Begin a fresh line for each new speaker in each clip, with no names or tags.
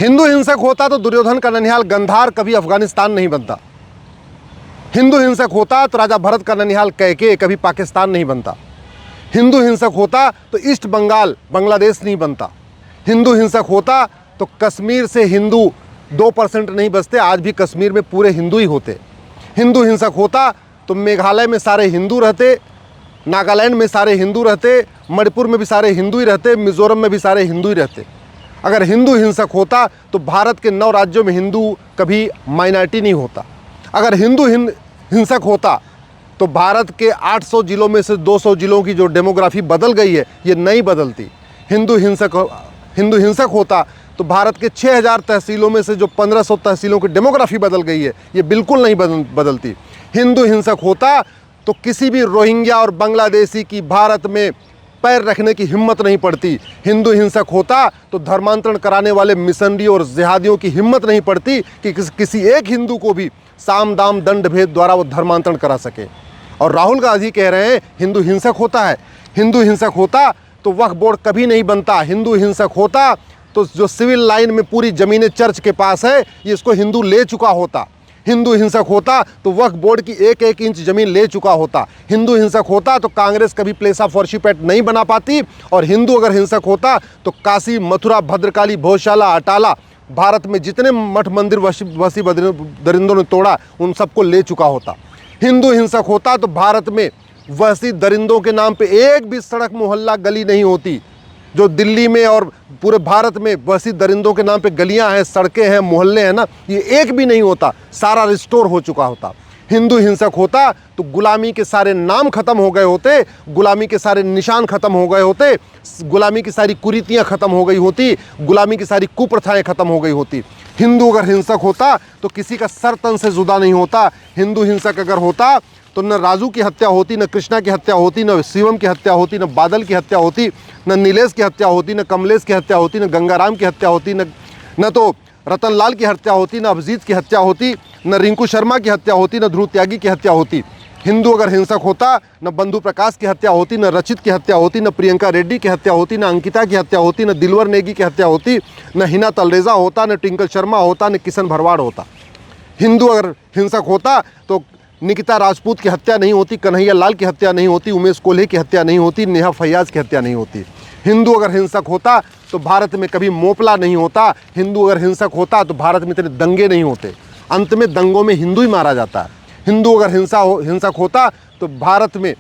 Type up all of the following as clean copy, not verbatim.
हिंदू हिंसक होता तो दुर्योधन का ननिहाल गंधार कभी अफगानिस्तान नहीं बनता। हिंदू हिंसक होता तो राजा भरत का ननिहाल कैके कभी पाकिस्तान नहीं बनता। हिंदू हिंसक होता तो ईस्ट बंगाल बांग्लादेश नहीं बनता। हिंदू हिंसक होता तो कश्मीर से हिंदू 2% नहीं बचते, आज भी कश्मीर में पूरे हिंदू ही होते। हिंदू हिंसक होता तो मेघालय में सारे हिंदू रहते, नागालैंड में सारे हिंदू रहते, मणिपुर में भी सारे हिंदू ही रहते, मिजोरम में भी सारे हिंदू ही रहते। अगर हिंदू हिंसक होता तो भारत के 9 राज्यों में हिंदू कभी माइनॉरिटी नहीं होता। अगर हिंदू हिंसक होता तो भारत के 800 जिलों में से 200 जिलों की जो डेमोग्राफी बदल गई है ये नहीं बदलती। हिंदू हिंसक होता तो भारत के 6000 तहसीलों में से जो 1500 तहसीलों की डेमोग्राफी बदल गई है ये बिल्कुल नहीं बदलती। हिंदू हिंसक होता तो किसी भी रोहिंग्या और बांग्लादेशी की भारत में पैर रखने की हिम्मत नहीं पड़ती। हिंदू हिंसक होता तो धर्मांतरण कराने वाले मिशनरी और जिहादियों की हिम्मत नहीं पड़ती कि किसी एक हिंदू को भी साम दाम दंड भेद द्वारा वो धर्मांतरण करा सके। और राहुल गांधी कह रहे हैं हिंदू हिंसक होता है। हिंदू हिंसक होता तो वक्फ बोर्ड कभी नहीं बनता। हिंदू हिंसक होता तो जो सिविल लाइन में पूरी ज़मीनें चर्च के पास है ये इसको हिंदू ले चुका होता। हिंदू हिंसक होता तो वक्फ बोर्ड की 1-1 इंच ज़मीन ले चुका होता। हिंदू हिंसक होता तो कांग्रेस कभी प्लेस ऑफ वर्शिप एक्ट नहीं बना पाती। और हिंदू अगर हिंसक होता तो काशी, मथुरा, भद्रकाली, भोजशाला, अटाला, भारत में जितने मठ मंदिर वसी दरिंदों ने तोड़ा उन सबको ले चुका होता। हिंदू हिंसक होता तो भारत में वसी दरिंदों के नाम पे एक भी सड़क, मोहल्ला, गली नहीं होती। जो दिल्ली में और पूरे भारत में वसी दरिंदों के नाम पे गलियां हैं, सड़कें हैं, मोहल्ले हैं ना, ये एक भी नहीं होता, सारा रिस्टोर हो चुका होता। हिंदू हिंसक होता तो गुलामी के सारे नाम खत्म हो गए होते, गुलामी के सारे निशान खत्म हो गए होते, गुलामी की सारी कुरीतियां खत्म हो गई होती, गुलामी की सारी कुप्रथाएं खत्म हो गई होती। हिंदू अगर हिंसक होता तो किसी का सर तन से जुदा नहीं होता। हिंदू हिंसक अगर होता तो न राजू की हत्या होती, न कृष्णा की हत्या होती, न शिवम की हत्या होती, न बादल की हत्या होती, न नीलेश की हत्या होती, न कमलेश की हत्या होती, न गंगाराम की हत्या होती, न तो रतनलाल की हत्या होती, न अभिजीत की हत्या होती, न रिंकू शर्मा की हत्या होती, न ध्रुव त्यागी की हत्या होती। हिंदू अगर हिंसक होता न बंधु प्रकाश की हत्या होती, न रचित की हत्या होती, न प्रियंका रेड्डी की हत्या होती, न अंकिता की हत्या होती, न दिलवर नेगी की हत्या होती, न हिना तलरेजा होता, न ट्विंकल शर्मा होता, न किशन भरवाड़ होता। हिंदू अगर हिंसक होता तो निकिता राजपूत की हत्या नहीं होती, कन्हैया लाल की हत्या नहीं होती, उमेश कोल्हे की हत्या नहीं होती, नेहा फैयाज की हत्या नहीं होती। हिंदू अगर हिंसक होता तो भारत में कभी मोपला नहीं होता। हिंदू अगर हिंसक होता तो भारत में इतने दंगे नहीं होते। अंत में दंगों में हिंदू ही मारा जाता है। हिंदू अगर हिंसक होता तो भारत में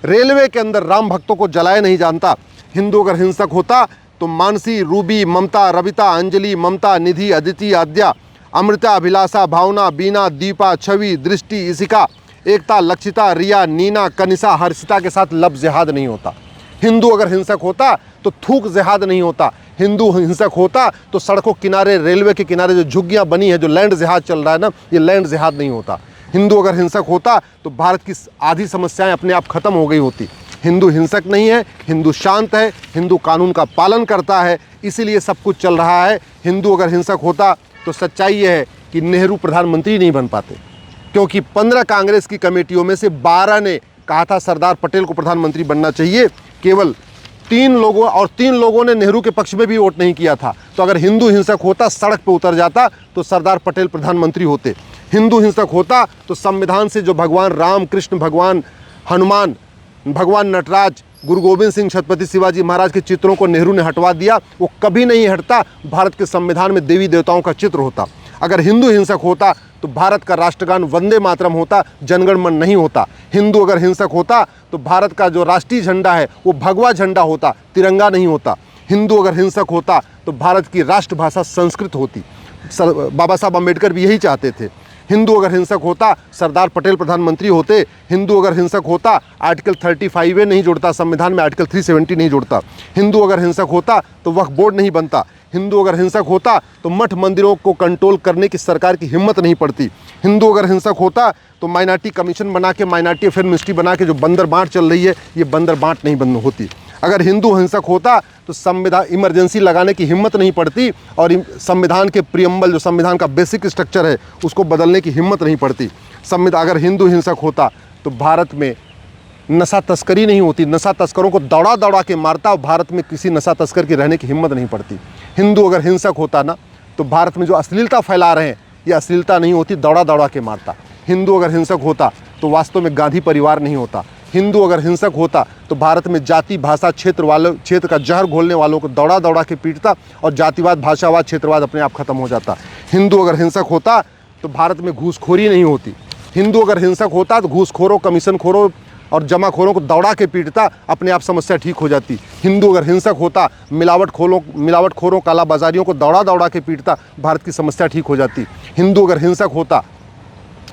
रेलवे के अंदर राम भक्तों को जलाया नहीं जानता। हिंदू अगर हिंसक होता तो मानसी, रूबी, ममता, रविता, अंजलि, ममता, निधि, अदिति, आद्या, अमृता, अभिलाषा, भावना, बीना, दीपा, छवि, दृष्टि, इशिका, एकता, लक्षिता, रिया, नीना, कनिषा, हर्षिता के साथ लब जिहाद नहीं होता। हिंदू अगर हिंसक होता तो थूक जिहाद नहीं होता। हिंदू हिंसक होता तो सड़कों किनारे, रेलवे के किनारे जो झुग्गियाँ बनी है, जो लैंड जिहाद चल रहा है ना, ये लैंड जिहाद नहीं होता। हिंदू अगर हिंसक होता तो भारत की आधी समस्याएं अपने आप खत्म हो गई होती। हिंदू हिंसक नहीं है, हिंदू शांत है, हिंदू कानून का पालन करता है, इसीलिए सब कुछ चल रहा है। हिंदू अगर हिंसक होता तो सच्चाई ये है कि नेहरू प्रधानमंत्री नहीं बन पाते, क्योंकि 15 कांग्रेस की कमेटियों में से 12 ने कहा था सरदार पटेल को प्रधानमंत्री बनना चाहिए। केवल 3 लोगों ने नेहरू के पक्ष में भी वोट नहीं किया था। तो अगर हिंदू हिंसक होता, सड़क पर उतर जाता तो सरदार पटेल प्रधानमंत्री होते। हिंदू हिंसक होता तो संविधान से जो भगवान राम, कृष्ण, भगवान हनुमान, भगवान नटराज, गुरु गोविंद सिंह, छत्रपति शिवाजी महाराज के चित्रों को नेहरू ने हटवा दिया। वो कभी नहीं हटता। भारत के संविधान में देवी देवताओं का चित्र होता। अगर हिंदू हिंसक होता तो भारत का राष्ट्रगान वंदे मातरम होता, जनगण मन नहीं होता। हिंदू अगर हिंसक होता तो भारत का जो राष्ट्रीय झंडा है वो भगवा झंडा होता, तिरंगा नहीं होता। हिंदू अगर हिंसक होता तो भारत की राष्ट्रभाषा संस्कृत होती। बाबा साहब अम्बेडकर भी यही चाहते थे। हिंदू अगर हिंसक होता सरदार पटेल प्रधानमंत्री होते। हिंदू अगर हिंसक होता आर्टिकल 35A नहीं जुड़ता संविधान में, आर्टिकल 370 नहीं जुड़ता। हिंदू अगर हिंसक होता तो वक्फ बोर्ड नहीं बनता। हिंदू अगर हिंसक होता तो मठ मंदिरों को कंट्रोल करने की सरकार की हिम्मत नहीं पड़ती। हिंदू अगर हिंसक होता तो माइनॉरिटी कमीशन बना के, माइनॉरिटी अफेयर मिनिस्ट्री बना के जो बंदर बांट चल रही है, ये बंदर बांट नहीं बंद होती। अगर हिंदू हिंसक होता तो संविधान इमरजेंसी लगाने की हिम्मत नहीं पड़ती और संविधान के प्रियम्बल, जो संविधान का बेसिक स्ट्रक्चर है, उसको बदलने की हिम्मत नहीं पड़ती। अगर हिंदू हिंसक होता तो भारत में नशा तस्करी नहीं होती। नशा तस्करों को दौड़ा के मारता और भारत में किसी नशा तस्कर की रहने की हिम्मत नहीं पड़ती। हिंदू अगर हिंसक होता ना तो भारत में जो अश्लीलता फैला रहे हैं, ये अश्लीलता नहीं होती, दौड़ा दौड़ा के मारता। हिंदू अगर हिंसक होता तो वास्तव में गांधी परिवार नहीं होता। हिंदू अगर हिंसक होता तो भारत में जाति भाषा क्षेत्र का जहर घोलने वालों को दौड़ा दौड़ा के पीटता और जातिवाद भाषावाद क्षेत्रवाद अपने आप खत्म हो जाता। हिंदू अगर हिंसक होता तो भारत में घूसखोरी नहीं होती। हिंदू अगर हिंसक होता तो घूसखोरों, कमीशनखोरों और जमाखोरों को दौड़ा के पीटता, अपने आप समस्या ठीक हो जाती। हिंदू अगर हिंसक होता, मिलावटखोरों कालाबाजारियों को दौड़ा दौड़ा के पीटता, भारत की समस्या ठीक हो जाती। हिंदू अगर हिंसक होता,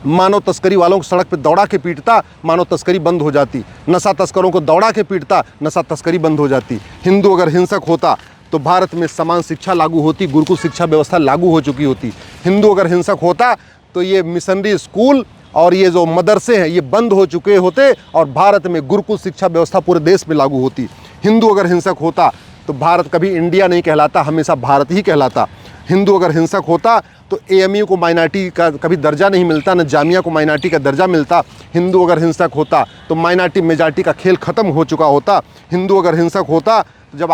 मानव तस्करी वालों को सड़क पर दौड़ा के पीटता, मानव तस्करी बंद हो जाती। नशा तस्करों को दौड़ा के पीटता, नशा तस्करी बंद हो जाती। हिंदू अगर हिंसक होता तो भारत में समान शिक्षा लागू होती, गुरुकुल शिक्षा व्यवस्था लागू हो चुकी होती। हिंदू अगर हिंसक होता तो ये मिशनरी स्कूल और ये जो मदरसे हैं ये बंद हो चुके होते और भारत में गुरुकुल शिक्षा व्यवस्था पूरे देश में लागू होती। हिंदू अगर हिंसक होता तो भारत कभी इंडिया नहीं कहलाता, हमेशा भारत ही कहलाता। हिंदू अगर हिंसक होता तो AMU को माइनॉरिटी का कभी दर्जा नहीं मिलता, न जामिया को माइनॉरिटी का दर्जा मिलता। हिंदू अगर हिंसक होता तो माइनॉरिटी मेजॉरिटी का खेल ख़त्म हो चुका होता। हिंदू अगर हिंसक होता तो जब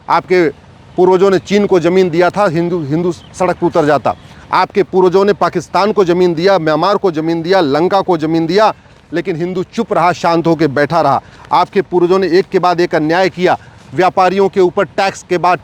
आपके पूर्वजों ने चीन को ज़मीन दिया था, हिंदू सड़क पर उतर जाता। आपके पूर्वजों ने पाकिस्तान को ज़मीन दिया, म्यांमार को ज़मीन दिया, लंका को ज़मीन दिया, लेकिन हिंदू चुप रहा, शांत होकर बैठा रहा। आपके पूर्वजों ने एक के बाद एक अन्याय किया, व्यापारियों के ऊपर टैक्स के बाद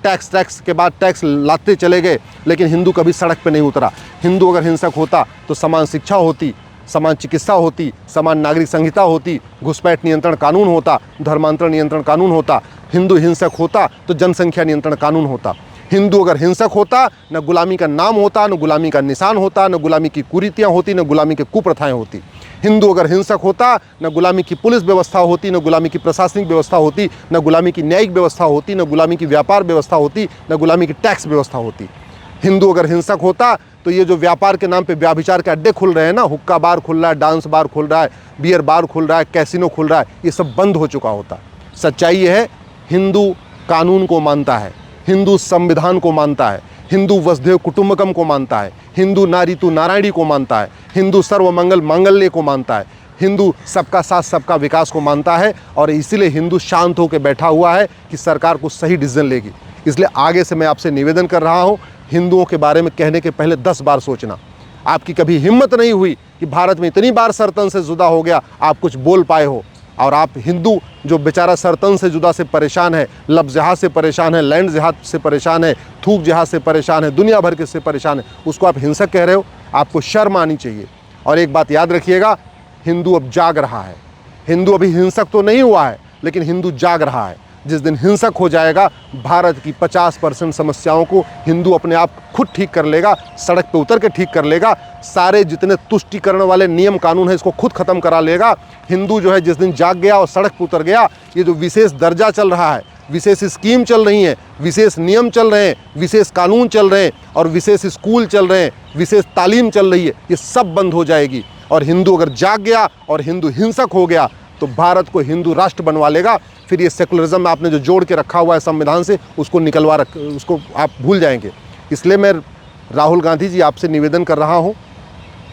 टैक्स लाते चले गए, लेकिन हिंदू कभी सड़क पे नहीं उतरा। हिंदू अगर हिंसक होता तो समान शिक्षा होती, समान चिकित्सा होती, समान नागरिक संहिता होती, घुसपैठ नियंत्रण कानून होता, धर्मांतरण नियंत्रण कानून होता। हिंदू हिंसक होता तो जनसंख्या नियंत्रण कानून होता। हिंदू अगर हिंसक होता न गुलामी का नाम होता, न गुलामी का निशान होता, न गुलामी की कुरीतियाँ होती, न गुलामी की कुप्रथाएं होती। हिंदू अगर हिंसक होता न गुलामी की पुलिस व्यवस्था होती, न गुलामी की प्रशासनिक व्यवस्था होती, न गुलामी की न्यायिक व्यवस्था होती, न गुलामी की व्यापार व्यवस्था होती, न गुलामी की टैक्स व्यवस्था होती। हिंदू अगर हिंसक होता तो ये जो व्यापार के नाम पे व्याभिचार के अड्डे खुल रहे हैं ना, हुक्का बार खुल रहा है, डांस बार खुल रहा है, बियर बार खुल रहा है, कैसीनो खुल रहा है, ये सब बंद हो चुका होता। सच्चाई ये है, हिंदू कानून को मानता है, हिंदू संविधान को मानता है, हिंदू वसुधैव कुटुंबकम को मानता है, हिंदू नारी तू नारायणी को मानता है, हिंदू सर्वमंगल मांगल्य को मानता है, हिंदू सबका साथ सबका विकास को मानता है। और इसीलिए हिंदू शांत होकर बैठा हुआ है कि सरकार कुछ सही डिसीजन लेगी। इसलिए आगे से मैं आपसे निवेदन कर रहा हूँ, हिंदुओं के बारे में कहने के पहले 10 बार सोचना। आपकी कभी हिम्मत नहीं हुई कि भारत में इतनी बार सरतन से जुदा हो गया आप कुछ बोल पाए हो। और आप हिंदू जो बेचारा सरतन से जुदा से परेशान है, लफ्ज़ जहाद से परेशान है, लैंड जहाद से परेशान है, थूक जहाद से परेशान है, दुनिया भर के से परेशान है, उसको आप हिंसक कह रहे हो। आपको शर्म आनी चाहिए। और एक बात याद रखिएगा, हिंदू अब जाग रहा है। हिंदू अभी हिंसक तो नहीं हुआ है, लेकिन हिंदू जाग रहा है। जिस दिन हिंसक हो जाएगा, भारत की 50% समस्याओं को हिंदू अपने आप खुद ठीक कर लेगा, सड़क पे उतर के ठीक कर लेगा। सारे जितने तुष्टिकरण वाले नियम कानून है इसको खुद ख़त्म करा लेगा। हिंदू जो है जिस दिन जाग गया और सड़क पे उतर गया, ये जो विशेष दर्जा चल रहा है, विशेष स्कीम चल रही है, विशेष नियम चल रहे हैं, विशेष कानून चल रहे हैं और विशेष स्कूल चल रहे हैं, विशेष तालीम चल रही है, ये सब बंद हो जाएगी। और हिंदू अगर जाग गया और हिंदू हिंसक हो गया तो भारत को हिंदू राष्ट्र बनवा लेगा। फिर ये सेकुलरिज्म में आपने जो जोड़ के रखा हुआ है संविधान से, उसको आप भूल जाएंगे। इसलिए मैं राहुल गांधी जी आपसे निवेदन कर रहा हूँ,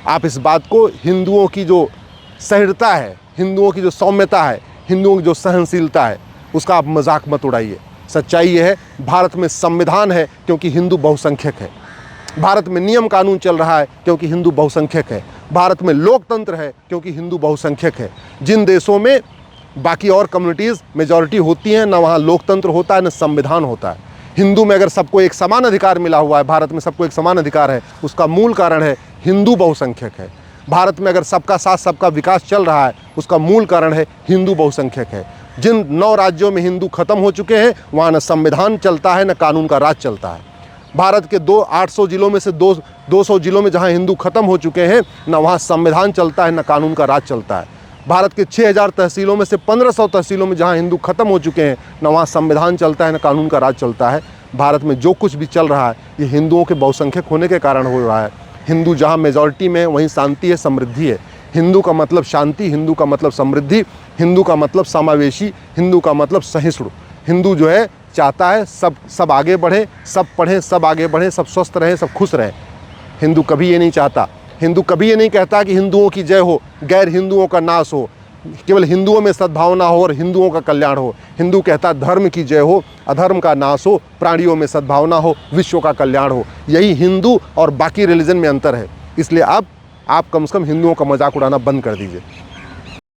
आप इस बात को, हिंदुओं की जो सहृदता है, हिंदुओं की जो सौम्यता है, हिंदुओं की जो सहनशीलता है, उसका आप मजाक मत उड़ाइए। सच्चाई ये है, भारत में संविधान है क्योंकि हिंदू बहुसंख्यक है। भारत में नियम कानून चल रहा है क्योंकि हिंदू बहुसंख्यक है। भारत में लोकतंत्र है क्योंकि हिंदू बहुसंख्यक है। जिन देशों में बाकी और कम्युनिटीज़ मेजॉरिटी होती हैं, ना वहाँ लोकतंत्र होता है, ना संविधान होता है। हिंदू में अगर सबको एक समान अधिकार मिला हुआ है, भारत में सबको एक समान अधिकार है, उसका मूल कारण है हिंदू बहुसंख्यक है। भारत में अगर सबका साथ सबका विकास चल रहा है, उसका मूल कारण है हिंदू बहुसंख्यक है। जिन 9 राज्यों में हिंदू खत्म हो चुके हैं, वहाँ न संविधान चलता है, न कानून का राज चलता है। भारत के 800 जिलों में से 200 जिलों में जहाँ हिंदू खत्म हो चुके हैं, न वहाँ संविधान चलता है, न कानून का राज चलता है। भारत के 6000 तहसीलों में से 1500 तहसीलों में जहाँ हिंदू खत्म हो चुके हैं, न वहाँ संविधान चलता है, न कानून का राज चलता है। भारत में जो कुछ भी चल रहा है, ये हिंदुओं के बहुसंख्यक होने के कारण हो रहा है। हिंदू जहाँ मेजॉरिटी में है, वहीं शांति है, समृद्धि है। हिंदू का मतलब शांति, हिंदू का मतलब समृद्धि, हिंदू का मतलब समावेशी, हिंदू का मतलब सहिष्णु। हिंदू जो है चाहता है सब आगे बढ़े, सब पढ़ें, सब आगे बढ़ें, सब स्वस्थ रहें, सब खुश रहें। हिंदू कभी ये नहीं चाहता। हिंदू कभी ये नहीं कहता कि हिंदुओं की जय हो, गैर हिंदुओं का नाश हो। केवल हिंदुओं में सद्भावना हो और हिंदुओं का कल्याण हो। हिंदू कहता धर्म की जय हो, अधर्म का नाश हो, प्राणियों में सद्भावना हो, विश्व का कल्याण हो। यही हिंदू और बाकी रिलीजन में अंतर है। इसलिए अब आप कम से कम हिंदुओं का मजाक उड़ाना बंद कर दीजिए।